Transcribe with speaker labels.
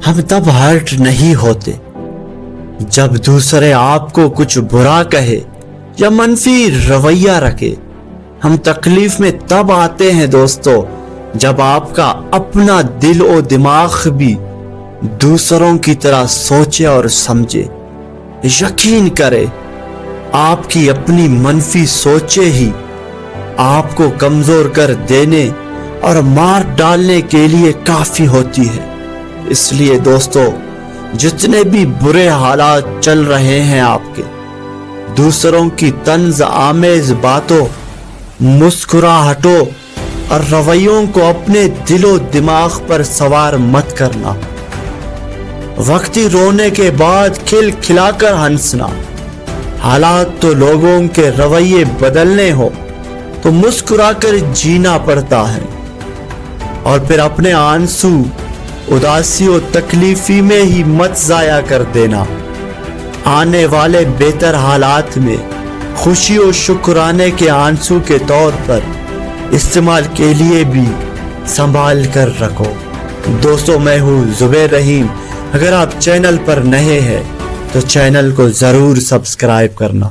Speaker 1: ہم تب ہرٹ نہیں ہوتے جب دوسرے آپ کو کچھ برا کہے یا منفی رویہ رکھے. ہم تکلیف میں تب آتے ہیں دوستو جب آپ کا اپنا دل و دماغ بھی دوسروں کی طرح سوچے اور سمجھے. یقین کرے آپ کی اپنی منفی سوچیں ہی آپ کو کمزور کر دینے اور مار ڈالنے کے لیے کافی ہوتی ہے. اس لیے دوستو جتنے بھی برے حالات چل رہے ہیں آپ کے، دوسروں کی طنز آمیز باتوں، مسکراہٹوں اور رویوں کو اپنے دل و دماغ پر سوار مت کرنا. وقتی رونے کے بعد کھل کھلا کر ہنسنا. حالات تو لوگوں کے رویے بدلنے ہو تو مسکرا کر جینا پڑتا ہے، اور پھر اپنے آنسو اداسی و تکلیفی میں ہی مت ضائع کر دینا. آنے والے بہتر حالات میں خوشی و شکرانے کے آنسو کے طور پر استعمال کے لیے بھی سنبھال کر رکھو. دوستو میں ہوں زبیر رحیم. اگر آپ چینل پر نئے ہیں تو چینل کو ضرور سبسکرائب کرنا.